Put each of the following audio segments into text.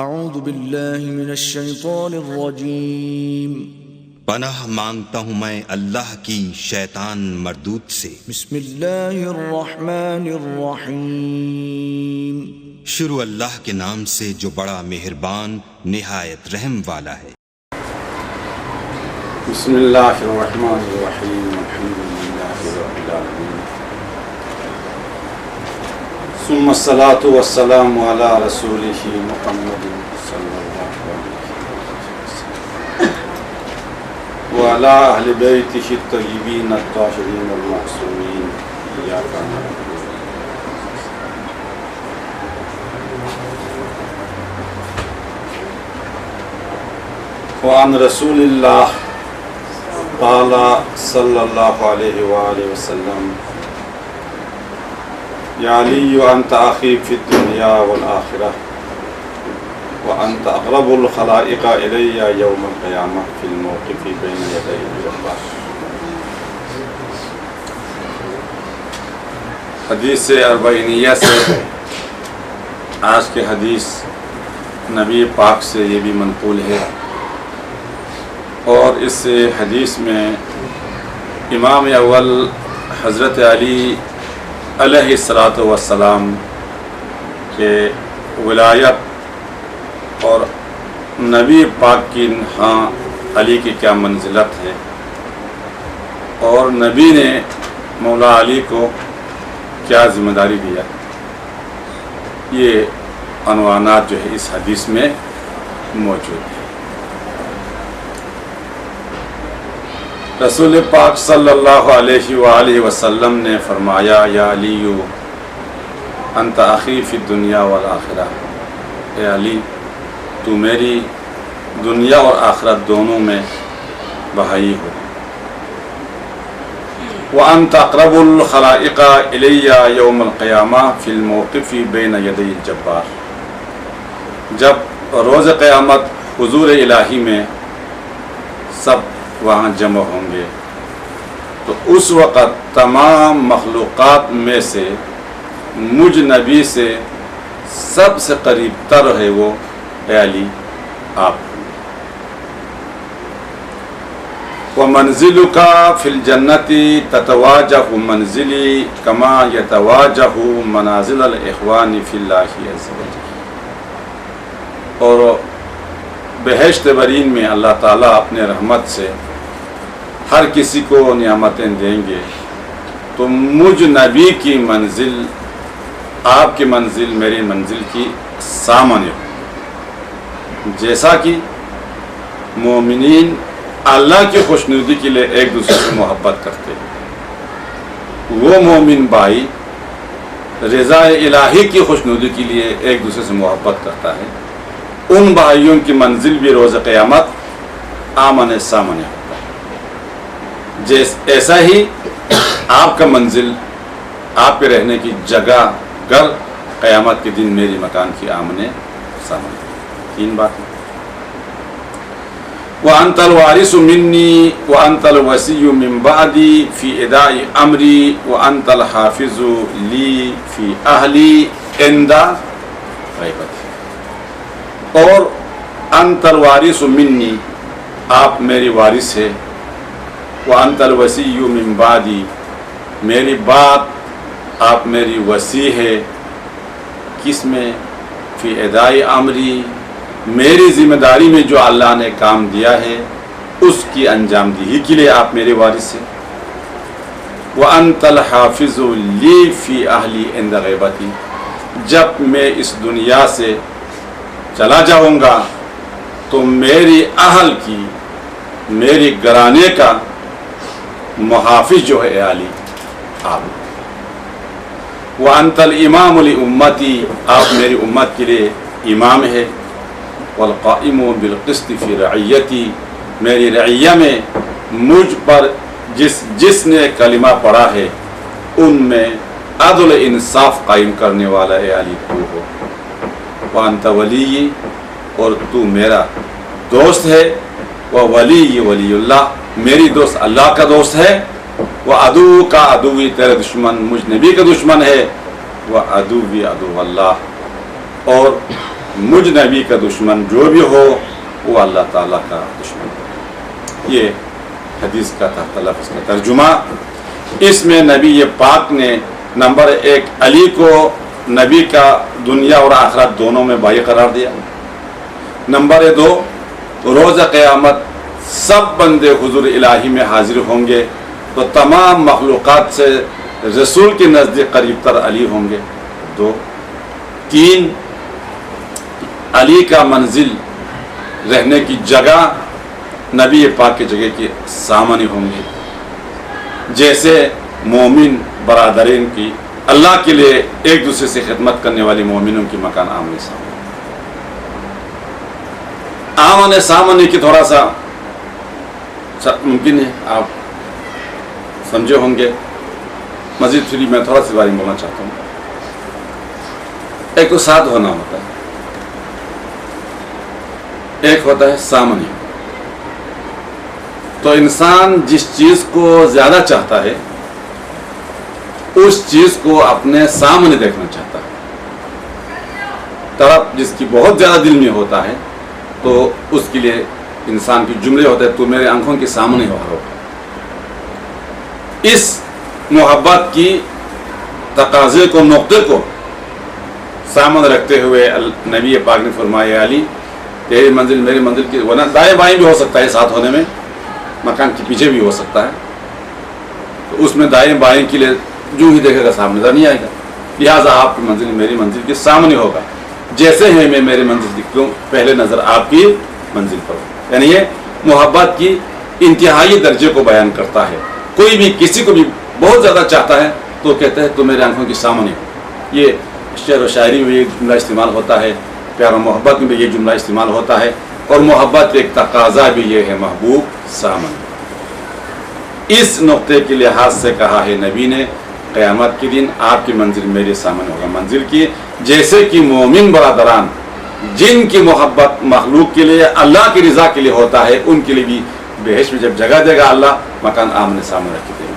اعوذ باللہ من الشیطان الرجیم پناہ مانگتا ہوں میں اللہ کی شیطان مردود سے۔ بسم اللہ الرحمن الرحیم شروع اللہ کے نام سے جو بڑا مہربان نہایت رحم والا ہے۔ بسم اللہ الرحمن الرحیم الحمد للہ رب العالمین ثم الصلاة والسلام علی رسولہ محمد صلی اللہ علیہ وسلم وعلی اہل بیتہ الطیبین الطاہرین المعصومین ایاک نعبد وعن رسول اللہ قال صلی اللہ علیہ وآلہ وسلم یا علی انت اخی فی الدنیا والآخرہ وانت اقرب الخلائق الی یوم القیامہ فی الموقف بین یدی الجبار۔ حدیث اربعینیہ سے آج کے حدیث نبی پاک سے یہ بھی منقول ہے، اور اس حدیث میں امام اول حضرت علی علیہ الصلاۃ والسلام کے ولایت اور نبی پاک کی ہاں علی کی کیا منزلت ہے، اور نبی نے مولا علی کو کیا ذمہ داری دیا، یہ عنوانات جو ہے اس حدیث میں موجود ہیں۔ رسول پاک صلی اللہ علیہ وآلہ وسلم نے فرمایا یا علی انت اخی فی الدنیا والآخرہ، اے علی تو میری دنیا اور آخرت دونوں میں بھائی ہو۔ وانت اقرب الخلائق الی یوم القیامہ فی الموقف بین یدی الجبار، جب روز قیامت حضور الہی میں سب وہاں جمع ہوں گے تو اس وقت تمام مخلوقات میں سے مجھ نبی سے سب سے قریب تر ہے وہ اے علی آپ۔ وَمَنْزِلُكَ فِي الْجَنَّةِ تَتَوَاجَهُ مَنْزِلِي كَمَا يَتَوَاجَهُ مَنَازِلَ الْإِخْوَانِ فِي اللَّهِ عَزَّ وَجَلَّ، اور بہشت برین میں اللہ تعالیٰ اپنے رحمت سے ہر کسی کو نعمتیں دیں گے، تو مجھ نبی کی منزل آپ کی منزل میری منزل کی سامنے ہو۔ جیسا کہ مومنین اللہ کی خوشنودی کے لیے ایک دوسرے سے محبت کرتے ہیں، وہ مومن بھائی رضا الہی کی خوشنودی کے لیے ایک دوسرے سے محبت کرتا ہے، ان بھائیوں کی منزل بھی روز قیامت آمنے سامنے ہوتا ہے۔ ایسا ہی آپ کا منزل، آپ کے رہنے کی جگہ گھر قیامت کے دن میری مکان کی آمنے سامنے۔ تین باتیں۔ وَأَنْتَ الْوَارِثُ مِنِّي وَأَنْتَ الْوَصِيُّ مِنْ بَعْدِي فِي إِدَاءِ أَمْرِي وَأَنْتَ الْحَافِظُ لِي فِي أَهْلِي عِنْدَ غیبتی، اور انت الوارث منی، آپ میری وارث ہے، وانت الوصی من بعدی، میری بعد آپ میری وصی ہے، کس میں؟ فی ادائی امری، میری ذمہ داری میں جو اللہ نے کام دیا ہے اس کی انجام دہی کے لیے آپ میرے وارث ہیں۔ وانت الحافظ لی فی اہلی عند غیبتی، جب میں اس دنیا سے چلا جاؤں گا تو میری اہل کی، میری گھرانے کا محافظ جو ہے اے علی آپ۔ وانت الامام لامتی، آپ میری امت کے لیے امام ہے۔ والقائم بالقسط فی رعیتی، میری رعیہ میں مجھ پر جس نے کلمہ پڑھا ہے ان میں عدل انصاف قائم کرنے والا اے علی تو ہو۔ وانت ولی، اور تو میرا دوست ہے۔ وہ ولی اللہ، میری دوست اللہ کا دوست ہے۔ وہ عدو کا عدوی، تیرے دشمن مجھ نبی کا دشمن ہے۔ وہ عدوی عدو اللہ، اور مجھ نبی کا دشمن جو بھی ہو وہ اللہ تعالیٰ کا دشمن ہے۔ یہ حدیث کا تحت لفظ کا ترجمہ۔ اس میں نبی پاک نے نمبر 1 علی کو نبی کا دنیا اور آخرت دونوں میں بھائی قرار دیا۔ نمبر 2 روز قیامت سب بندے حضور الہی میں حاضر ہوں گے تو تمام مخلوقات سے رسول کے نزدیک قریب تر علی ہوں گے۔ 2 3 علی کا منزل رہنے کی جگہ نبی پاک کی جگہ کے سامنے ہوں گے، جیسے مومن برادرین کی اللہ کے لیے ایک دوسرے سے خدمت کرنے والے مومنوں کی مکان آمنے سامنے۔ آمنے سامنے کی تھوڑا سا ممکن ہے آپ سمجھے ہوں گے، مزید پھر میں تھوڑا سی بارے میں بولنا چاہتا ہوں۔ ایک تو ساتھ ہونا ہوتا ہے، ایک ہوتا ہے سامنے۔ تو انسان جس چیز کو زیادہ چاہتا ہے اس چیز کو اپنے سامنے دیکھنا چاہتا ہے۔ طرف جس کی بہت زیادہ دل میں ہوتا ہے تو اس کے لیے انسان کی جملے ہوتے ہیں تو میرے آنکھوں کے سامنے ہو۔ اس محبت کی تقاضے کو، نقطے کو سامنے رکھتے ہوئے نبی پاک نے فرمایا علی تیری منزل میری منزل کی، ورنہ دائیں بائیں بھی ہو سکتا ہے ساتھ ہونے میں، مکان کے پیچھے بھی ہو سکتا ہے، تو اس میں دائیں بائیں کے لیے جو ہی دیکھے گا سامنے نظر نہیں آئے گا، لہٰذا آپ کی منزل میری منزل کے سامنے ہوگا، جیسے ہیں میں میری منزل دکھوں پہلے نظر آپ کی منزل پر ہو۔ یعنی یہ محبت کی انتہائی درجے کو بیان کرتا ہے۔ کوئی بھی کسی کو بھی بہت زیادہ چاہتا ہے تو کہتا ہے تو میرے آنکھوں کے سامنے ہو۔ یہ شعر و شاعری میں یہ جملہ استعمال ہوتا ہے، پیار و محبت میں بھی یہ جملہ استعمال ہوتا ہے، اور محبت ایک تقاضا بھی یہ ہے محبوب سامنے۔ اس نقطے کے لحاظ سے کہا ہے نبی نے قیامت کے دن آپ کی منزل میرے سامنے ہوگا، منزل کی جیسے کہ مومن برادران جن کی محبت مخلوق کے لیے اللہ کی رضا کے لیے ہوتا ہے ان کے لیے بھی بہشت میں جب جگہ دے گا اللہ مکان آمنے سامنے رکھ دیں گے،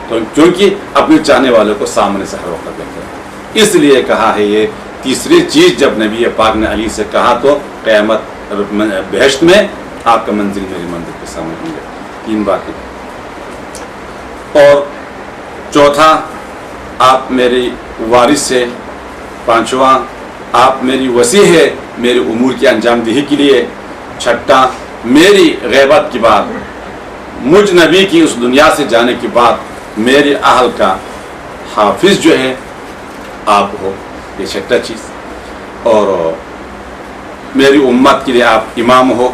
تو کیونکہ اپنے چاہنے والوں کو سامنے سے ہر وقت دیکھتے ہیں۔ اس لیے کہا ہے یہ تیسری چیز جب نبی پاک نے علی سے کہا تو قیامت بہشت میں آپ کا منزل میری منزل کے سامنے ہوں گے۔ 3 باتیں۔ اور چوتھا آپ میری وارث ہے، 5واں آپ میری وسیع ہے میرے امور کی انجام دہی کے لیے، 6 میری غیبت کے بعد مجھ نبی کی اس دنیا سے جانے کے بعد میرے اہل کا حافظ جو ہے آپ ہو، یہ 6 چیز، اور میری امت کے لیے آپ امام ہو،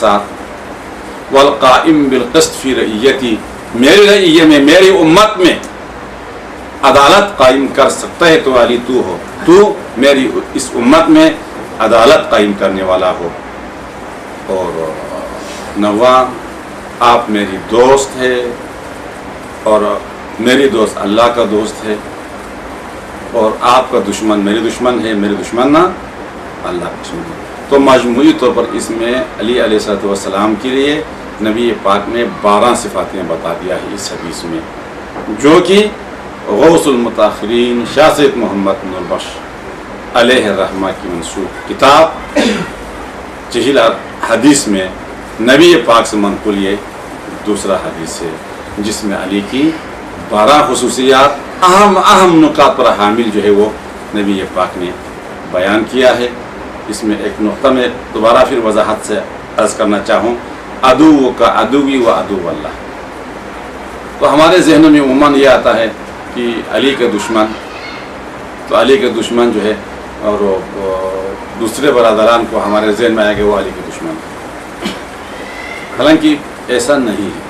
7 والقائم بالقسط فی رعیتی میری رعیہ میں میری امت میں عدالت قائم کر سکتا ہے تو علی تو ہو، تو میری اس امت میں عدالت قائم کرنے والا ہو۔ اور 9 آپ میری دوست ہے اور میری دوست اللہ کا دوست ہے، اور آپ کا دشمن میرے دشمن ہے، میرے دشمن نہ اللہ کا دشمن ہے۔ تو مجموعی طور پر اس میں علی علیہ السلام کے لیے نبی پاک نے 12 صفاتیں بتا دیا ہے اس حدیث میں، جو کہ غوث المتاخرین شاہ سید محمد نور بخش علیہ الرحمہ کی منسوب کتاب چہل حدیث میں نبی پاک سے منقول یہ دوسرا حدیث ہے، جس میں علی کی 12 خصوصیات اہم نکات پر حامل جو ہے وہ نبی پاک نے بیان کیا ہے۔ اس میں ایک نقطہ میں دوبارہ پھر وضاحت سے عرض کرنا چاہوں، عدو کا عدوی و عدو اللہ۔ تو ہمارے ذہنوں میں عموماً یہ آتا ہے کہ علی کے دشمن، تو علی کے دشمن جو ہے اور دوسرے برادران کو ہمارے ذہن میں آئے کہ وہ علی کے دشمن، حالانکہ ایسا نہیں ہے۔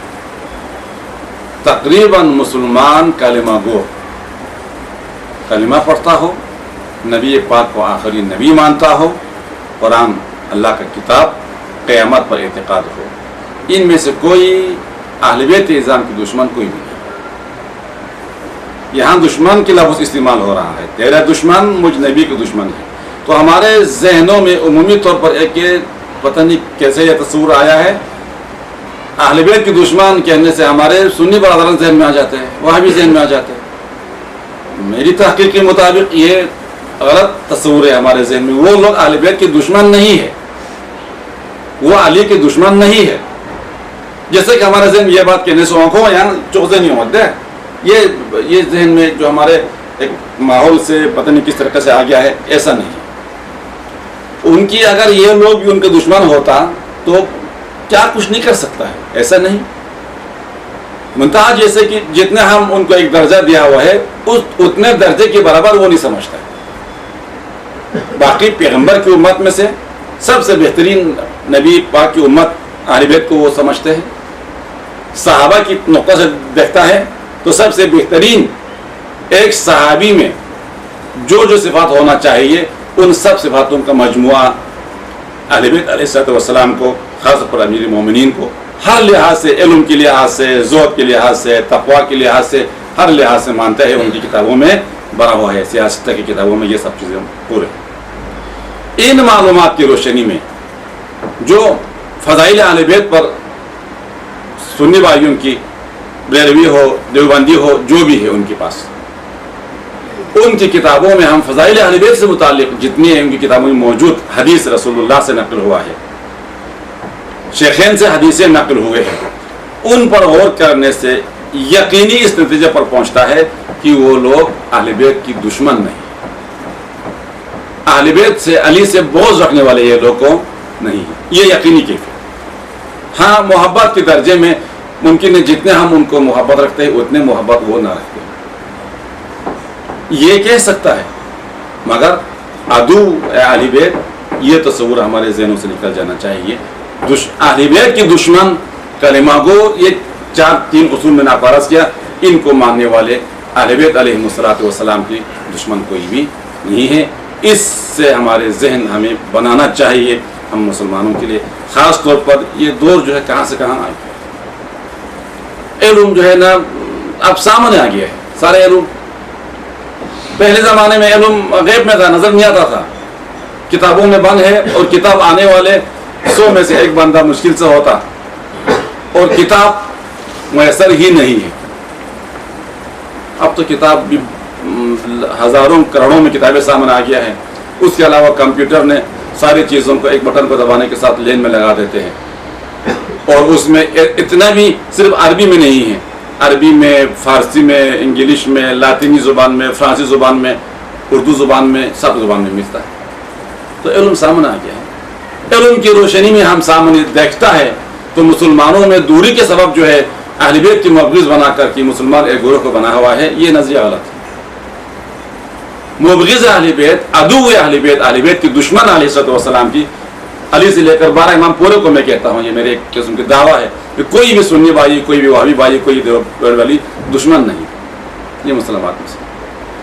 تقریباً مسلمان کلمہ گو، کلمہ پڑھتا ہو، نبی پاک کو آخری نبی مانتا ہو، قرآن اللہ کا کتاب، قیامت پر اعتقاد ہو، ان میں سے کوئی اہل بیت اعظام کی دشمن کوئی بھی نہیں۔ یہاں دشمن کے لفظ استعمال ہو رہا ہے، تیرا دشمن مجھ نبی کا دشمن ہے، تو ہمارے ذہنوں میں عمومی طور پر ایک پتہ نہیں کیسے یہ تصور آیا ہے، اہل بیت کے دشمن کہنے سے ہمارے سنی برادران ذہن میں آ جاتے ہیں، وہاں بھی ذہن میں آ جاتے ہیں۔ میری تحقیق کے مطابق یہ غلط تصور ہے ہمارے ذہن میں. وہ لوگ اہل بیت کے دشمن نہیں ہے, وہ علی کے دشمن نہیں ہے. جیسے کہ ہمارے ذہن میں یہ بات کہنے سے آنکھوں یہاں چوزے نہیں ہوتے, یہ ذہن میں جو ہمارے ایک ماحول سے پتہ نہیں کس طریقے سے آ گیا ہے, ایسا نہیں. ان کی اگر یہ لوگ بھی ان کے دشمن ہوتا تو کیا کچھ نہیں کر سکتا ہے, ایسا نہیں. منتہا جیسے کہ جتنے ہم ان کو ایک درجہ دیا ہوا ہے اتنے درجے کے برابر وہ نہیں سمجھتا ہے. باقی پیغمبر کی امت میں سے سب سے بہترین نبی پاک کی امت اہل بیت کو وہ سمجھتے ہیں. صحابہ کی نقطہ سے دیکھتا ہے تو سب سے بہترین ایک صحابی میں جو جو صفات ہونا چاہیے ان سب صفاتوں کا مجموعہ اہل بیت علیہ السلام کو, خاص طور پر امیر المومنین کو, ہر لحاظ سے, علم کے لحاظ سے, زہد کے لحاظ سے, تقویٰ کے لحاظ سے, ہر لحاظ سے مانتا ہے. ان کی کتابوں میں بھرا ہوا ہے, سیاست کی کتابوں میں یہ سب چیزیں پورے. ان معلومات کی روشنی میں جو فضائل اہل بیت پر سنی بھائیوں کی, بریلوی ہو, دیوبندی ہو, جو بھی ہے ان کے پاس, ان کی کتابوں میں ہم فضائل اہل بیت سے متعلق جتنی ہیں ان کی کتابوں میں موجود حدیث رسول اللہ سے نقل ہوا ہے, شیخین سے حدیثیں نقل ہوئے ہیں, ان پر غور کرنے سے یقینی اس نتیجے پر پہنچتا ہے کہ وہ لوگ اہل بیت کی دشمن نہیں. اہل بیت سے, علی سے بغض رکھنے والے یہ لوگ نہیں, یہ یقینی کیفیت. ہاں محبت کے درجے میں ممکن ہے جتنے ہم ان کو محبت رکھتے ہیں اتنے محبت وہ نہ رکھتے, یہ کہہ سکتا ہے. مگر عدو اہل بیت, یہ تصور ہمارے ذہنوں سے نکل جانا چاہیے. اہل بیت کی دشمن کلمہ گو, یہ 4-3 اصول میں ناپارس کیا, ان کو ماننے والے اہل بیت علیہ السلام کی دشمن کوئی بھی نہیں ہے. اس سے ہمارے ذہن ہمیں بنانا چاہیے ہم مسلمانوں کے لیے. خاص طور پر یہ دور جو ہے کہاں سے کہاں آ گیا, علم جو ہے نا اب سامنے آ گیا ہے. سارے علم, پہلے زمانے میں علم غیب میں تھا, نظر نہیں آتا تھا, کتابوں میں بند ہے, اور کتاب آنے والے 100 میں سے ایک بندہ مشکل سے ہوتا, اور کتاب میسر ہی نہیں ہے. اب تو کتاب بھی ہزاروں کروڑوں میں کتابیں سامنے آ گیا ہے. اس کے علاوہ کمپیوٹر نے ساری چیزوں کو ایک بٹن کو دبانے کے ساتھ لین میں لگا دیتے ہیں, اور اس میں اتنا بھی صرف عربی میں نہیں ہے, عربی میں, فارسی میں, انگلش میں, لاطینی زبان میں, فرانسی زبان میں, اردو زبان میں, سب زبان میں ملتا ہے. تو علم سامنے آ گیا ہے. علم کی روشنی میں ہم سامنے دیکھتا ہے تو مسلمانوں میں دوری کے سبب جو ہے اہل بیت کی مبغض بنا کر کے مسلمان ایک گروہ کو بنا ہوا ہے, یہ نظریہ غلط ہے. مبغض اہل بیت, عدو اہل بیت, اہل بیت کی دشمن علیہ السلام کی, علی سے لے کر 12 امام پورے کو میں کہتا ہوں, یہ میرے ایک قسم کی دعویٰ ہے کہ کوئی بھی سنی بھائی, کوئی بھی وہابی بھائی, کوئی دیوبندی دشمن نہیں, یہ مسلمات میں سے.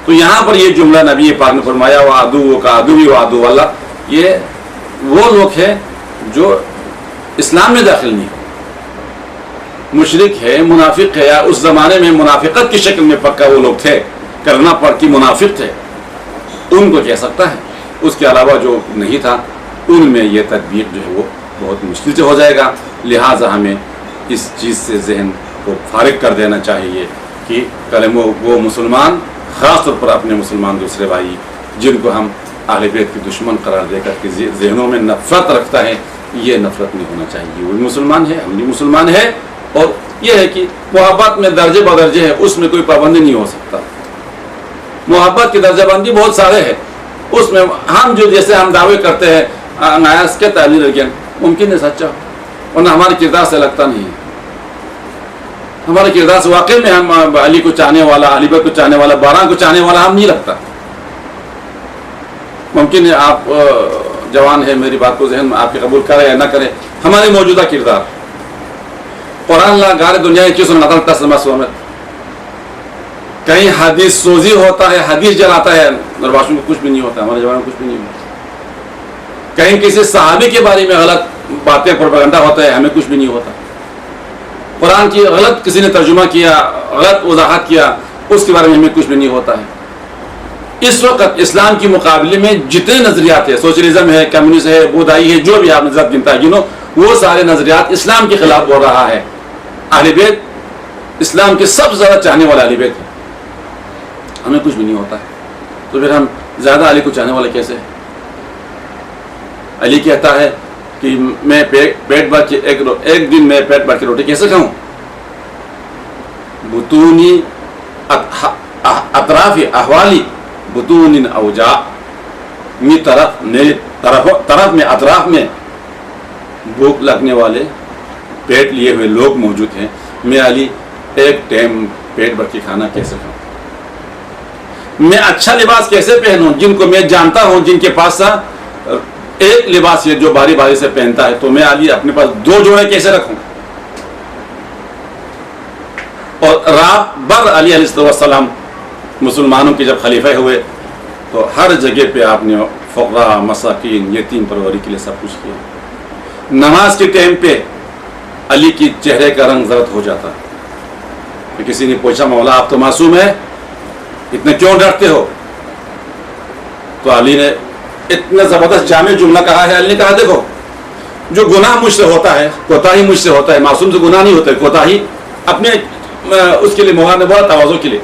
تو یہاں پر یہ جملہ نبی پاک نے فرمایا وہ عدو کا عدو و عدو اللہ, یہ وہ لوگ ہیں جو اسلام میں داخل نہیں, مشرک ہے, منافق ہے, یا اس زمانے میں منافقت کی شکل میں پکا وہ لوگ تھے, کرنا پڑ کی منافق تھے, ان کو کہہ سکتا ہے. اس کے علاوہ جو نہیں تھا ان میں یہ تطبیق جو ہے وہ بہت مشکل سے ہو جائے گا. لہٰذا ہمیں اس چیز سے ذہن کو فارغ کر دینا چاہیے کہ کلمہ وہ مسلمان, خاص طور پر اپنے مسلمان دوسرے بھائی جن کو ہم اہل بیت کی دشمن قرار دے کر کے ذہنوں میں نفرت رکھتا ہے, یہ نفرت نہیں ہونا چاہیے. وہ بھی مسلمان ہے, ہم بھی مسلمان ہے, اور یہ ہے کہ محبت میں درجے بدرجے ہے, اس میں کوئی پابندی نہیں ہو سکتا. محبت کی درجہ بندی بہت سارے ہے, اس میں ہم جو جیسے ہم دعوے کرتے ہیں نایاس کے تعلیم لیکن ممکن ہے سچا, ورنہ ہمارے کردار سے لگتا نہیں ہے. ہمارے کردار سے واقعی میں ہم علی کو چاہنے والا, علی بیت کو چاہنے والا, 12 کو چاہنے والا ہم نہیں لگتا. ممکن ہے آپ جوان ہے, میری بات کو ذہن میں آپ کے قبول کرے یا نہ کرے, ہمارے موجودہ کردار قرآن لا گار دنیا کی سن نقل تسلم سومت, کہیں حدیث سوزی ہوتا ہے, حدیث جلاتا ہے, درباشوں کو کچھ بھی نہیں ہوتا, ہمارے جوانوں کو کچھ بھی نہیں ہوتا. کہیں کسی صحابی کے بارے میں غلط باتیں پروپیگنڈا ہوتا ہے, ہمیں کچھ بھی نہیں ہوتا. قرآن کی غلط کسی نے ترجمہ کیا, غلط وضاحت کیا, اس کے بارے میں ہمیں کچھ بھی نہیں ہوتا ہے. اس وقت اسلام کے مقابلے میں جتنے نظریات ہیں, سوشلزم ہے, کمیونزم ہے, بودائی ہے, جو بھی آپ نظریات گنتا گنو, وہ سارے نظریات اسلام کے خلاف بول رہا ہے. اہل بیت اسلام کے سب سے زیادہ چاہنے والا اہل بیت ہے, ہمیں کچھ بھی نہیں ہوتا ہے. تو پھر ہم زیادہ علی کو چاہنے والے کیسے؟ علی کہتا ہے کہ میں پیٹ بھر کے ایک دن میں پیٹ بھر کے روٹی کیسے کھاؤں؟ بطونی اطراف احوالی بطون اوجاع، طرف میں اطراف میں بھوک لگنے والے پیٹ لیے ہوئے لوگ موجود ہیں، میں علی ایک ٹائم پیٹ بھر کے کھانا کیسے کھاؤں؟ میں اچھا لباس کیسے پہنوں؟ جن کو میں جانتا ہوں جن کے پاس ایک لباس ہے جو باری باری سے پہنتا ہے، تو میں علی اپنے پاس 2 جوڑے کیسے رکھوں؟ اور رات بھر علی علیہ السلام مسلمانوں کے جب خلیفہ ہوئے تو ہر جگہ پہ آپ نے فقراء، مساکین، یتیم پروری کے لیے سب کچھ کیا. نماز کے ٹائم پہ علی کی چہرے کا رنگ زرد ہو جاتا. کسی نے پوچھا مولا آپ تو معصوم ہے، اتنے کیوں ڈرتے ہو؟ تو علی نے اتنا زبردست جامع جملہ کہا ہے. علی نے کہا دیکھو جو گناہ مجھ سے ہوتا ہے، کوتاہی مجھ سے ہوتا ہے، معصوم سے گناہ نہیں ہوتا ہے، کوتاہی اپنے اس کے لیے مولانا نے بولا تواضع کے لیے،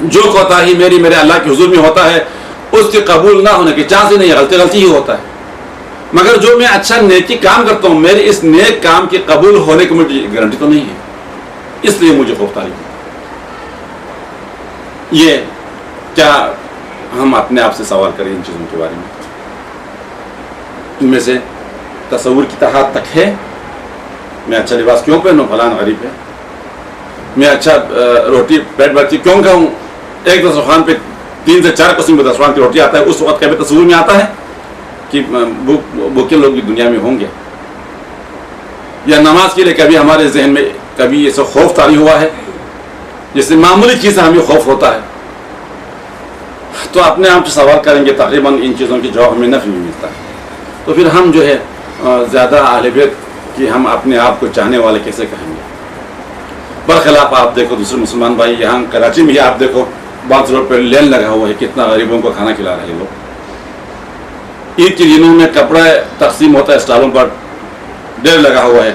جو کوتاہی میرے اللہ کے حضور میں ہوتا ہے اس کے قبول نہ ہونے کے چانس ہی نہیں ہے، غلطی ہی ہوتا ہے. مگر جو میں اچھا نیکی کام کرتا ہوں، میرے اس نیک کام کے قبول ہونے کی مجھے گارنٹی تو نہیں ہے، اس لیے مجھے خوف تاری. یہ کیا ہم اپنے آپ سے سوال کریں ان چیزوں کے بارے میں؟ ان میں سے تصور کی تحت تک ہے میں اچھا لباس کیوں پہنوں؟ فلاں غریب ہے. میں اچھا روٹی پیٹ بھر کے کیوں کھاؤں؟ ایک دسترخوان پہ 3 سے 4 قسم کے دسترخوان کی روٹی آتا ہے، اس وقت کبھی تصور میں آتا ہے کہ بھوکے لوگ بھی دنیا میں ہوں گے؟ یا نماز کے لیے کبھی ہمارے ذہن میں کبھی ایسا خوف طاری ہوا ہے جیسے معمولی چیز سے ہمیں خوف ہوتا ہے؟ تو اپنے آپ سے سوال کریں گے تقریباً ان چیزوں کی جواب ہمیں نفی میں ملتا ہے. تو پھر ہم جو ہے زیادہ اہل بیت کہ ہم اپنے آپ کو چاہنے والے کیسے کہیں گے؟ برخلاف آپ دیکھو دوسرے مسلمان بھائی یہاں کراچی میں ہی آپ دیکھو بانس روڈ پہ لین لگا ہوا ہے، کتنا غریبوں کو کھانا کھلا رہے لوگ. عید کے دنوں میں کپڑا تقسیم ہوتا ہے اسٹالوں پر، ڈیر لگا ہوا ہے،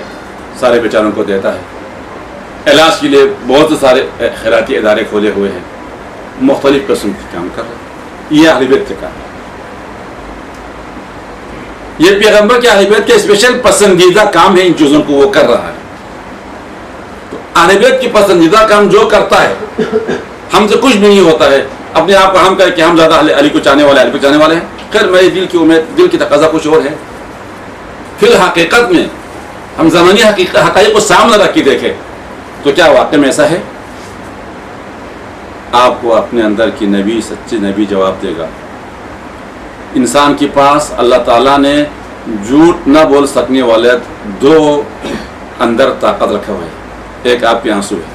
سارے بیچاروں کو دیتا ہے. علاج کے لیے بہت سے سارے خیراتی ادارے کھولے ہوئے ہیں، مختلف قسم کے کام کر رہے ہیں. یہ اہل بیت کے کام ہے. یہ پیغمبر کے اہل بیت کے اسپیشل پسندیدہ کام ہے، ان چیزوں کو وہ کر رہا ہے. تو اہل بیت کی پسندیدہ کام جو کرتا ہے ہم سے کچھ بھی نہیں ہوتا ہے. اپنے آپ کو ہم کہیں کہ ہم زیادہ علی کو چاہنے والے، علی کو چاہنے والے ہیں. خیر میری دل کی امید، دل کی تقاضا کچھ اور ہے. پھر حقیقت میں ہم زمانی حقائق کو سامنے رکھ کے دیکھیں تو کیا واقع میں ایسا ہے؟ آپ کو اپنے اندر کی نبی، سچے نبی جواب دے گا. انسان کے پاس اللہ تعالیٰ نے جھوٹ نہ بول سکنے والے 2 اندر طاقت رکھا ہوا ہے. ایک آپ کے آنسو ہے.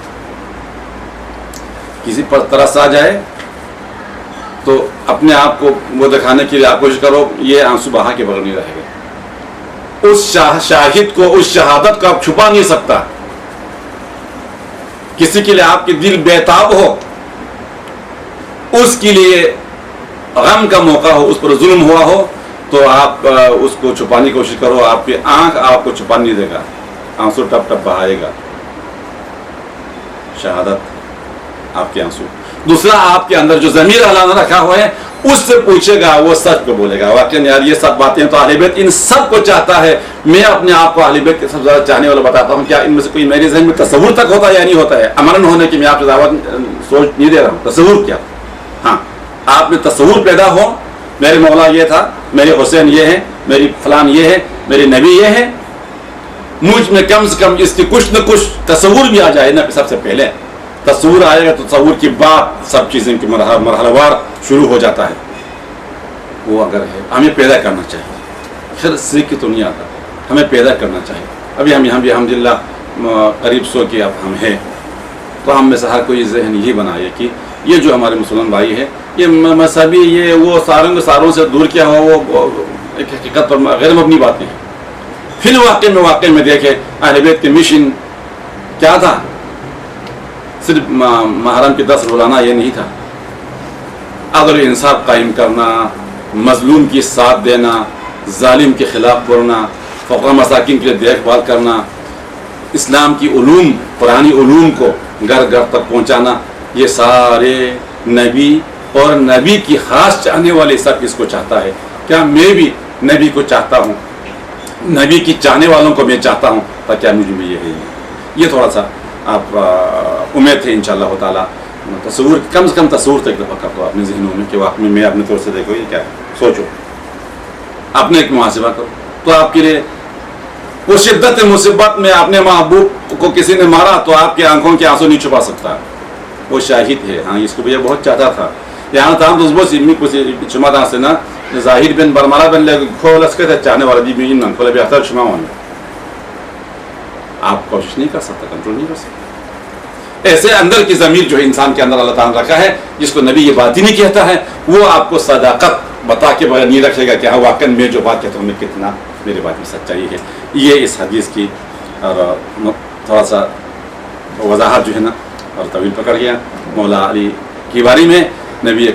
کسی پر ترس آ جائے تو اپنے آپ کو وہ دکھانے کے لیے آپ کوشش کرو، یہ آنسو بہا کے بغیر نہیں رہے گا. اس شاہد کو، اس شہادت کو آپ چھپا نہیں سکتا. کسی کے لیے آپ کے دل بےتاب ہو، اس کے لیے غم کا موقع ہو، اس پر ظلم ہوا ہو، تو آپ اس کو چھپانے کی کوشش کرو. آپ کی آنکھ آپ کو چھپا نہیں دے گا، آنسو ٹپ ٹپ بہائے گا. شہادت آپ کے آنسو. دوسرا آپ کے اندر جو ضمیر اللہ نے رکھا ہوا ہے اس سے پوچھے گا، وہ سچ کو بولے گا. واقعی یار یہ سب باتیں تو اہل بیت ان سب کو چاہتا ہے. میں اپنے آپ کو اہل بیت کے سب سے زیادہ چاہنے والا بتاتا ہوں. کیا ان میں سے کوئی میرے ذہن میں تصور تک ہوتا ہے یا نہیں ہوتا ہے؟ امرن ہونے کی میں آپ سے دعوت سوچ نہیں دے رہا ہوں. تصور کیا؟ ہاں آپ میں تصور پیدا ہو، میرے مولا یہ تھا، میرے حسین یہ ہے، میری فلان یہ ہے، میرے نبی یہ ہے. مجھ میں کم سے کم اس کی کچھ نہ کچھ تصور بھی آ جائے نا. سب سے پہلے تصور آئے گا تو تصور کی بات سب چیزیں کی مرحلہ وار شروع ہو جاتا ہے. وہ اگر ہے ہمیں پیدا کرنا چاہیے. خیر سیکھ کے تو نہیں آتا، ہمیں پیدا کرنا چاہیے. ابھی ہم یہاں بھی الحمدللہ قریب 100 کے اب ہم ہیں. تو ہم میں سے ہر کوئی ذہن یہی بنائے کہ یہ جو ہمارے مسلمان بھائی ہیں یہ مذہبی یہ وہ ساروں سے دور کیا ہو، وہ ایک حقیقت پر غیر مبنی باتیں ہیں. پھر واقع میں دیکھیں اہل بیت کے مشن کیا تھا. صرف محرم کے 10 روزانہ یہ نہیں تھا. عدل و انصاف قائم کرنا، مظلوم کی ساتھ دینا، ظالم کے خلاف بولنا، فقراء مساکین کے لیے دیکھ بھال کرنا، اسلام کی علوم، پرانی علوم کو گھر گھر تک پہنچانا. یہ سارے نبی اور نبی کی خاص چاہنے والے سب اس کو چاہتا ہے. کیا میں بھی نبی کو چاہتا ہوں, نبی کی چاہنے والوں کو میں چاہتا ہوں, پر کیا مجھ میں یہ تھوڑا سا آپ امید ہے انشاءاللہ تعالیٰ تصور, کم سے کم تصور تو ایک دفعہ کر دو اپنے ذہنوں میں کہ واقعی میں اپنے طور سے دیکھو یہ کیا ہے, سوچو, اپنے ایک محاسبہ کرو. تو آپ کے لیے وہ شدت مصیبت میں اپنے محبوب کو کسی نے مارا تو آپ کی آنکھوں کے آنسو نہیں چھپا سکتا, وہ شاہد ہے. ہاں اس کو بھی بہت چاہتا تھا. یہاں تھا تو بہت سی چما تھا سے نا ظاہر بن برمارا بن لے کھولس کے چاہنے والا دی بھی نہ کھولے بھی اثر چما ہونے. آپ کوشش نہیں کر سکتا, کنٹرول نہیں کر سکتا. ایسے اندر کی ضمیر جو ہے انسان کے اندر اللہ تعالیٰ رکھا ہے, جس کو نبی یہ بات ہی نہیں کہتا ہے, وہ آپ کو صداقت بتا کے بغیر نہیں رکھے گا کہ ہاں واقعی میں جو بات کہتا ہوں میں کتنا میرے بات میں سچائی ہے. یہ اس حدیث کی اور تھوڑا سا وضاحت جو ہے نا اور طویل پکڑ گیا. مولا علی کی باری میں نبی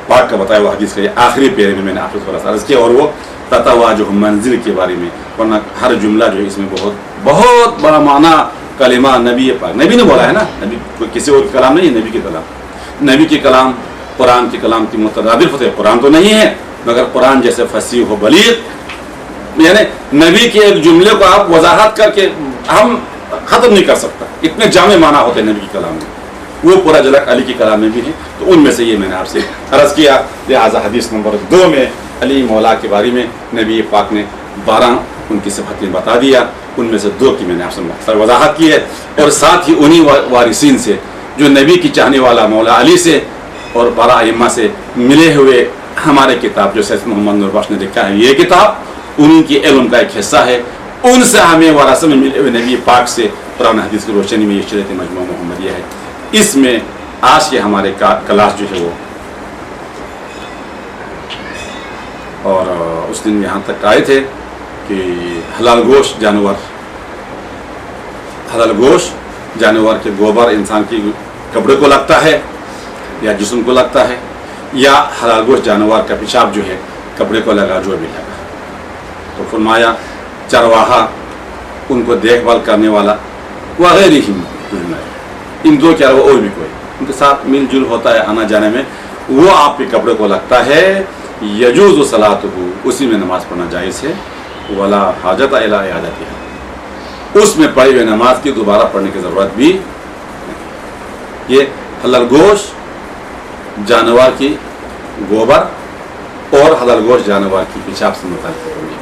پاک کا بتایا ہوا حدیث کا یہ آخری پیرے میں نے آپ کو تھوڑا سا عرض کیا, اور وہ تتواجہ منزل کے بارے میں. ورنہ ہر جملہ جو ہے اس میں بہت بڑا معنی کلمہ نبی پاک, نبی نے بولا ہے نا, نبی کوئی کسی اور کلام نہیں ہے, نبی کے کلام. نبی کے کلام قرآن کے کلام کی مترادف ہوتے ہیں. قرآن تو نہیں ہے مگر قرآن جیسے فصیح و بلیغ, یعنی نبی کے ایک جملے کو آپ وضاحت کر کے ہم ختم نہیں کر سکتا, اتنے جامع معنی ہوتے ہیں نبی کے کلام میں. وہ پورا جھلک علی کے کلام میں بھی ہے. تو ان میں سے یہ میں نے آپ سے عرض کیا. لہٰذا حدیث نمبر 2 میں علی مولا کے بارے میں نبی پاک نے 12 ان کی صفتیں بتا دیا. ان میں سے 2 کی میں نے آپ سے مختصر وضاحت کی ہے, اور ساتھ ہی انہی وارثین سے جو نبی کی چاہنے والا مولا علی سے اور 12 ائمہ سے ملے ہوئے ہمارے کتاب جو سید محمد نور بخش نے لکھا ہے, یہ کتاب ان کی علم کا ایک حصہ ہے. ان سے ہمیں وراثت میں ملے ہوئے نبی پاک سے قرآن حدیث کی روشنی میں یہ شریعت مجموعہ محمدیہ ہے. اس میں آج کے ہمارے کلاس جو ہے وہ, اور اس دن یہاں تک آئے تھے کہ حلال گوشت جانور کے گوبر انسان کی کپڑے کو لگتا ہے یا جسم کو لگتا ہے, یا حلال گوشت جانور کا پیشاب جو ہے کپڑے کو لگا جو بھی لگا. تو فرمایا چرواہا, ان کو دیکھ بھال کرنے والا, وغیرہ ہی ان 2 کے علاوہ اور بھی کوئی ان کے ساتھ مل جل ہوتا ہے آنا جانے میں, وہ آپ کے کپڑے کو لگتا ہے. یجوز صلاتہ, اسی میں نماز پڑھنا جائز ہے. ولا حاجت الی اعادتها, اس میں پڑھی ہوئی نماز کی دوبارہ پڑھنے کی ضرورت بھی نہیں. یہ حلال گوشت جانور کی گوبر اور حلال گوشت جانور کی پیشاب سے متعلق ہوگی.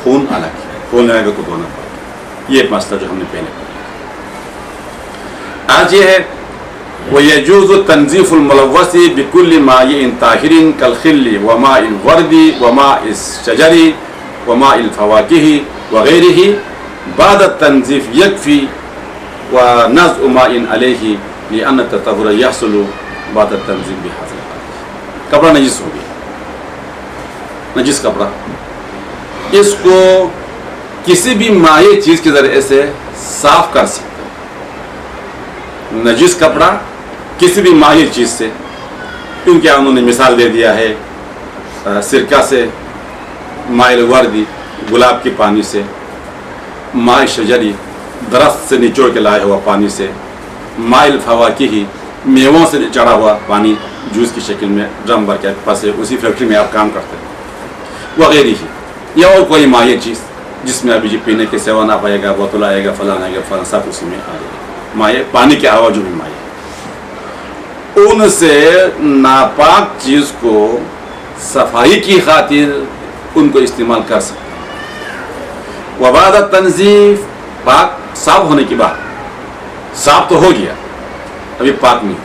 خون الگ ہے, خون لگے گا تو دھونا پڑے. یہ مسئلہ جو ہم نے پہلے پڑھا. آج یہ ہے وَيَجُوزُ تَنْزِيفُ الْمُلَوَّثِ بِكُلِّ مَاءٍ طَاهِرٍ كَالْخِلِّ وَمَاءِ الْوَرْدِ وَمَاءِ الشَّجَرِ وَمَاءِ الْفَوَاكِهِ وَغَيْرِهِ بعد التنظيف يكفي ونزع ماء عليه لأن التطهر يحصل بعد التنظيف بحاصل. کپڑا نجس ہو گیا, نجس کپڑا, اس کو کسی بھی مائع چیز کے ذریعے سے صاف کر سکتے. نجس کپڑا کسی بھی مائع چیز سے, کیونکہ انہوں نے مثال دے دیا ہے سرکہ سے, ماء الوردی گلاب کے پانی سے, ماء شجری درخت سے نچوڑ کے لائے ہوا پانی سے, ماء الفواکہ میووں سے چڑھا ہوا پانی جوس کی شکل میں ڈرم بھر کے پاس اسی فیکٹری میں آپ کام کرتے ہیں, وغیرہ ہی, یا اور کوئی مائع چیز جس میں ابھی جی پینے کے سیون آپ آئے گا, بوتل آئے گا, فلاں آئے گا, فلاں سب اسی میں آ جائے گا. مائع پانی کے علاوہ جو بھی مائع, ان سے ناپاک چیز کو صفائی کی خاطر ان کو استعمال کر سکتے. وبعد تنظیف, پاک صاف ہونے کے بعد, صاف تو ہو گیا ابھی پاک نہیں,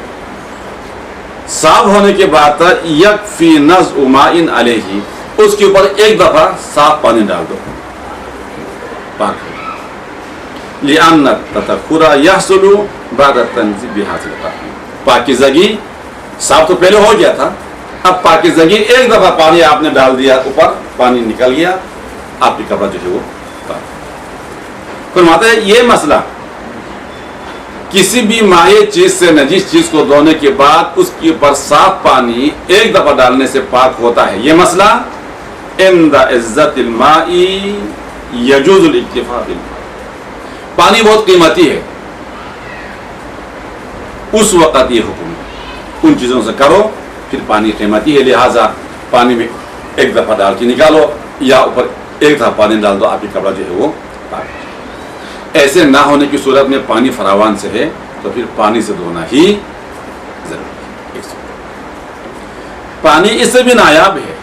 صاف ہونے کے بعد یکفی نزع ماء علیہ, اس کے اوپر ایک دفعہ صاف پانی ڈال دو, پاک. لأن التطهر يحصل بعد التنظیف بحاصل. پاکیزگی صاف تو پہلے ہو گیا تھا, اب پاکیزگی ایک دفعہ پانی آپ نے ڈال دیا اوپر, پانی نکل گیا, آپ کی کپڑا جو ہے وہ فرماتے ہیں یہ مسئلہ کسی بھی مائع چیز سے نجس چیز کو دھونے کے بعد اس کے اوپر صاف پانی ایک دفعہ ڈالنے سے پاک ہوتا ہے. یہ مسئلہ عند عزت الماء یجوز الاکتفاء بالماء, پانی بہت قیمتی ہے, اس وقت یہ حکم ہے ان چیزوں سے کرو پھر پانی قیمتی ہے، لہٰذا پانی میں ایک دفعہ ڈال کے نکالو یا اوپر ایک دفعہ پانی ڈال دو، آپ کی کپڑا جو ہے وہ پاک۔ ایسے نہ ہونے کی صورت میں پانی فراوان سے ہے تو پھر پانی سے دھونا ہی ضروری ہے۔ پانی اس سے بھی نایاب ہے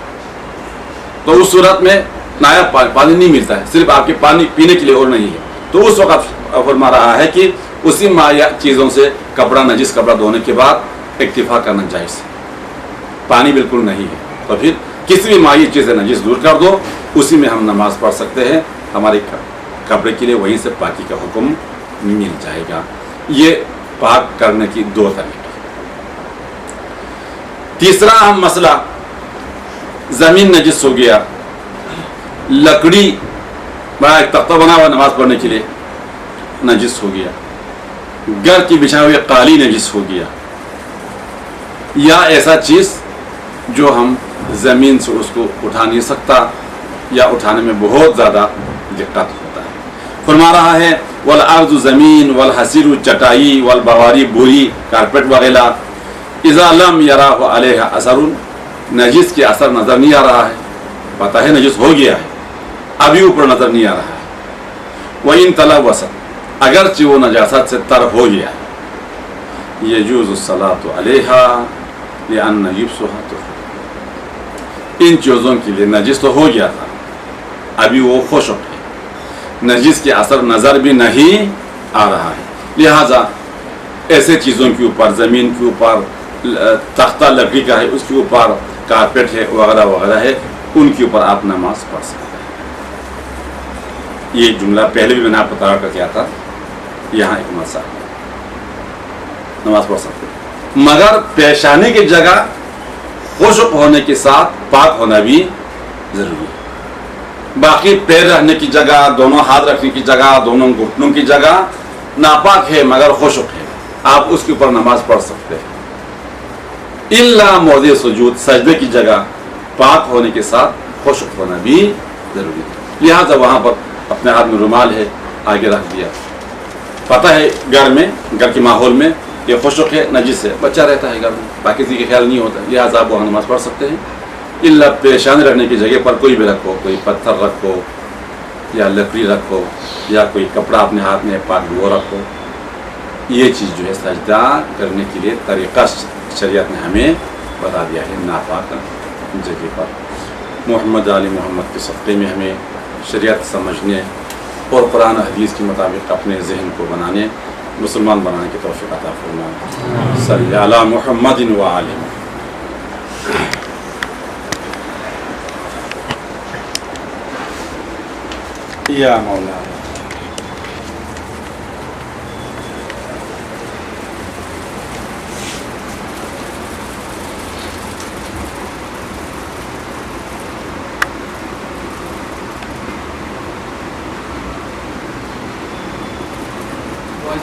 تو اس صورت میں نایاب پانی نہیں ملتا ہے، صرف آپ کے پانی پینے کے لیے اور نہیں ہے، تو اس وقت فرما رہا ہے کہ اسی مائع چیزوں سے کپڑا، نجس کپڑا دھونے کے بعد اکتفا کرنا جائز ہے، پانی بالکل نہیں ہے تو پھر کسی بھی مائع چیز سے نجس دور کر دو، اسی میں ہم نماز پڑھ سکتے ہیں، ہمارے کپڑے کے لیے وہیں سے پاکی کا حکم مل جائے گا۔ یہ پاک کرنے کی دو طریقے۔ تیسرا اہم مسئلہ، زمین نجس ہو گیا، لکڑی ایک تختہ بنا ہوا نماز پڑھنے کے لیے نجس ہو گیا، گھر کی بچھائی ہوئی قالی نجس ہو گیا، یا ایسا چیز جو ہم زمین سے اس کو اٹھا نہیں سکتا یا اٹھانے میں بہت زیادہ دقت ہوتا ہے۔ فرما رہا ہے والارض زمین، والحسیر چٹائی، والبواری بوری کارپیٹ وغیرہ، اذا لم یراہ علیہ اثر، نجس کے اثر نظر نہیں آ رہا ہے، پتہ ہے نجس ہو گیا ہے، ابھی اوپر نظر نہیں آ رہا ہے، وَإِن تَلَوَّثَ، اگرچہ وہ نجاست سے تر ہو گیا ہے، يَجُوزُ الصَّلَاةُ عَلَيْهَا لِأَنَّ يُبْصُهَا طُهُورٌ، ان چیزوں کے لیے نجس تو ہو گیا تھا، ابھی وہ خشک ہے، نجس کے اثر نظر بھی نہیں آ رہا ہے، لہذا ایسے چیزوں کے اوپر، زمین کے اوپر، تختہ لکڑی کا ہے اس کے اوپر، کارپیٹ ہے وغیرہ وغیرہ ہے، ان کے اوپر آپ نماز پڑھ سکتے ہیں۔ یہ جملہ پہلے بھی میں نے آپ کو بتا کر کیا تھا، یہاں ایک مسئلہ، نماز پڑھ سکتے ہیں، مگر پیشانی کی جگہ خشک ہونے کے ساتھ پاک ہونا بھی ضروری ہے۔ باقی پیر رکھنے کی جگہ، دونوں ہاتھ رکھنے کی جگہ، دونوں گھٹنوں کی جگہ ناپاک ہے مگر خشک ہے، آپ اس کے اوپر نماز پڑھ سکتے ہیں، الا موضع سجود، سجدے کی جگہ پاک ہونے کے ساتھ خشک ہونا بھی ضروری ہے، لہٰذا وہاں پر اپنے ہاتھ میں رومال ہے آگے رکھ دیا، پتہ ہے گھر میں، گھر کے ماحول میں یہ خشک ہے، نجس ہے، بچہ رہتا ہے گھر میں، باقی کسی کے خیال نہیں ہوتا، لہٰذا آپ وہاں نماز پڑھ سکتے ہیں، الا پیشانی رکھنے کی جگہ پر کوئی بھی رکھو، کوئی پتھر رکھو یا لکڑی رکھو یا کوئی کپڑا اپنے ہاتھ میں پاک وہ رکھو، یہ چیز جو ہے سجدہ کرنے کے لیے طریقہ شریعت نے ہمیں بتا دیا ہے ناپاک جگہ پر۔ محمد علی محمد کے صدقے میں ہمیں شریعت سمجھنے اور قرآن حدیث کے مطابق اپنے ذہن کو بنانے، مسلمان بنانے کی توفیق عطا فرمائے۔ صلی علی محمد و آلہ محمد۔ یا مولا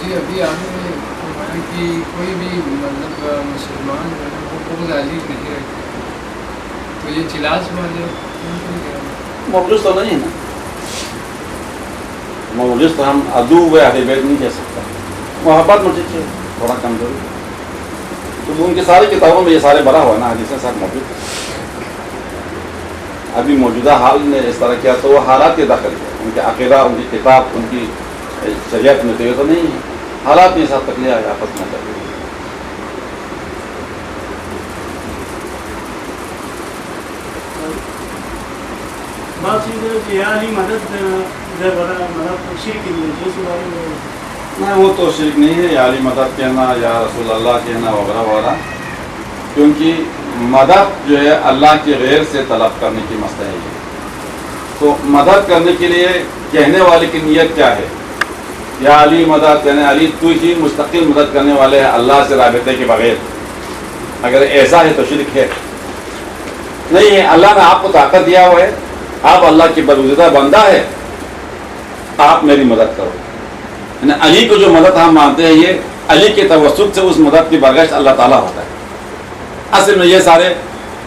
جی، ابھی آپ نے فرمایا کہ کوئی بھی مطلب مسلمان بغض علی نہیں ہے، تو یہ چلاس والے مخلص تو نہیں ہے نا، مخلص تو ہم عدو و اہل بیت نہیں کہہ سکتا، محبت مجھے تھوڑا کمزور ہے، تو ان کی ساری کتابوں میں یہ سارے بھرا ہوا نا، حدیث ساتھ موجود ہے، ابھی موجودہ حال نے اس طرح کیا تو وہ حالات کے داخل ہے، ان کے عقیدہ، ان کی کتاب، ان کی شریعت میں تو یہ تو نہیں ہے، حالات میں ساتھ تک لیا ہے آپس میں چاہیے۔ نہیں وہ تو شرک نہیں ہے، یا علی مدد کہنا، یا رسول اللہ کہنا وغیرہ وغیرہ، کیونکہ مدد جو ہے اللہ کے غیر سے طلب کرنے کی مسئلہ ہے، تو مدد کرنے کے لیے کہنے والے کی نیت کیا ہے؟ یا علی مدد، یعنی علی تو ہی مستقل مدد کرنے والے ہیں اللہ سے رابطے کے بغیر، اگر ایسا ہے تو شرک ہے نہیں ہے، اللہ نے آپ کو طاقت دیا ہوا ہے، آپ اللہ کی برگزیدہ بندہ ہے، آپ میری مدد کرو، یعنی علی کو جو مدد ہم مانتے ہیں یہ علی کے توسط سے اس مدد کی برگشت اللہ تعالیٰ ہوتا ہے۔ اصل میں یہ سارے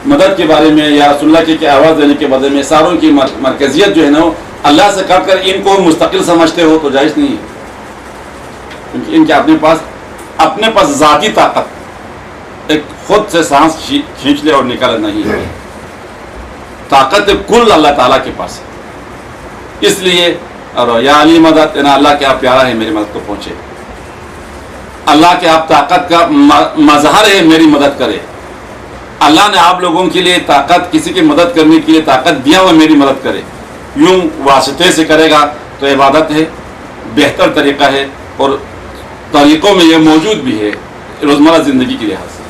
مدد کے بارے میں یا رسول اللہ کی آواز دینے کے بارے میں ساروں کی مرکزیت جو ہے نا اللہ سے کٹ کر ان کو مستقل سمجھتے ہو تو جائز نہیں ہے، کیونکہ ان کے اپنے پاس ذاتی طاقت، ایک خود سے سانس کھینچ لے اور نکل نہیں ہے، طاقت کل اللہ تعالیٰ کے پاس ہے. اس لیے اور یا علی مدد، یعنی اللہ کے آپ پیارا ہے میری مدد کو پہنچے، اللہ کے آپ طاقت کا مظہر ہے میری مدد کرے. اللہ نے آپ لوگوں کے لیے طاقت، کسی کی مدد کرنے کے لیے طاقت دیا ہوا میری مدد کرے. یوں واسطے سے کرے گا تو عبادت ہے، بہتر طریقہ ہے، اور طریقوں میں یہ موجود بھی ہے روزمرہ زندگی کے لحاظ سے.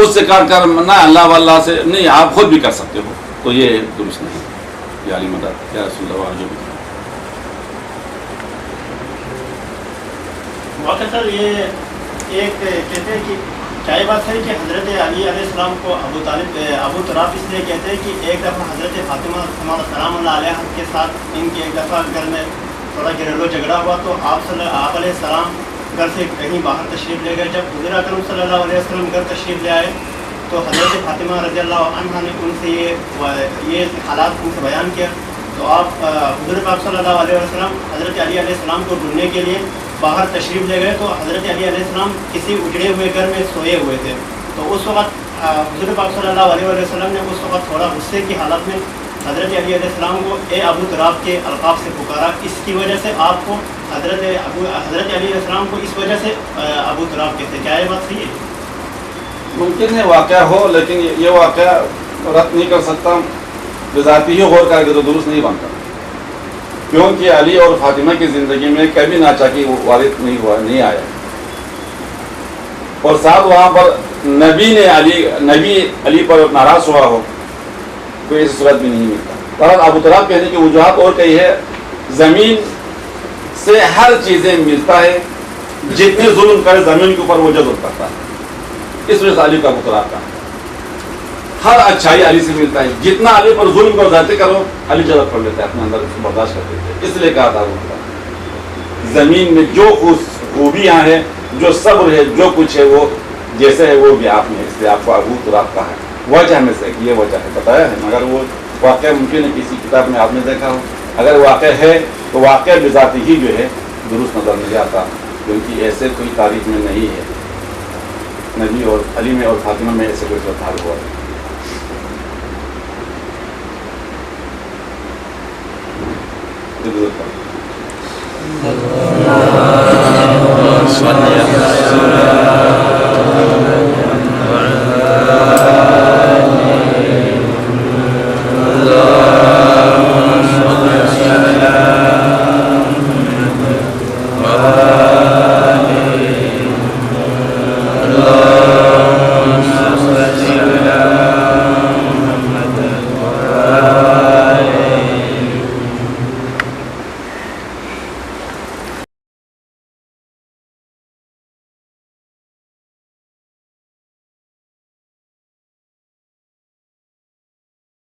اس سے کر نہ اللہ واللہ سے نہیں، آپ خود بھی کر سکتے ہو، تو یہ درست نہیں. یا علی مدد یا رسول اللہ جو بھی. واقع سر یہ ایک کہتے ہیں کہ کیا یہ بات ہے کہ حضرت علی علیہ السلام کو ابو طراب اس لیے کہتے ہیں کہ ایک دفعہ حضرت فاطمہ سلام اللہ علیہ کے ساتھ ان کے ایک دفعہ گھر میں تھوڑا گھریلو جھگڑا ہوا، تو آپ علیہ السلام گھر سے کہیں باہر تشریف لے گئے. جب حضور اکرم صلی اللہ علیہ وسلم گھر تشریف لے آئے تو حضرت فاطمہ رضی اللہ عنہ نے ان سے یہ حالات ان سے بیان کیا. تو آپ حضور پاک صلی اللہ علیہ وسلم حضرت علی علیہ السلام کو ڈھونڈنے کے لیے باہر تشریف لے گئے. تو حضرت علی علیہ السلام کسی اجڑے ہوئے گھر میں سوئے ہوئے تھے. تو اس وقت حضور پاک صلی اللہ علیہ وسلم نے اس وقت تھوڑا غصے کی حالت میں حضرت علی علیہ السلام کو اے ابو طراب کے القاب سے پکارا. اس کی وجہ سے آپ کو حضرت علی علیہ السلام کو اس وجہ سے ابو طراب کہتے ہیں. کیا یہ بات صحیح ہے؟ ممکن ہے واقعہ ہو، لیکن یہ واقعہ رد نہیں کر سکتا. بذاتی ہی غور کر کے تو درست نہیں بنتا، کیونکہ علی اور فاطمہ کی زندگی میں کبھی ناچاکی وارد نہیں ہوا، نہیں آیا. اور ساتھ وہاں پر نبی علی پر ناراض ہوا ہو، کوئی ایسی صورت بھی نہیں ملتا. طرح ابو طراب کہنے کی وجوہات اور کئی ہے. زمین سے ہر چیزیں ملتا ہے، جتنے ظلم کرے زمین کے اوپر وہ جذب کرتا ہے. اس وجہ سے علی کا ابو طراب کا ہر اچھائی علی سے ملتا ہے. جتنا علی پر ظلم کو زیادتی کرو علی جذب کر لیتا ہے، اپنے اندر اس کو برداشت کر لیتے ہیں. اس لیے کہا تھا زمین میں جو خوبیاں ہیں، جو صبر ہے، جو کچھ ہے، وہ جیسے ہے وہ بھی آپ میں، اس لیے آپ کو ابو طراب کہا ہے. وجہ میں سے یہ وجہ ہے بتایا ہے، مگر وہ واقعہ ممکن ہے کسی کتاب میں آپ نے دیکھا ہو. اگر واقع ہے تو واقعہ بذاتی ہی جو ہے درست نظر نہیں آتا، کیونکہ ایسے کوئی تاریخ میں نہیں ہے نبی اور علی میں اور فاطمہ میں ایسے کوئی صورت ہوا ہے. اللہ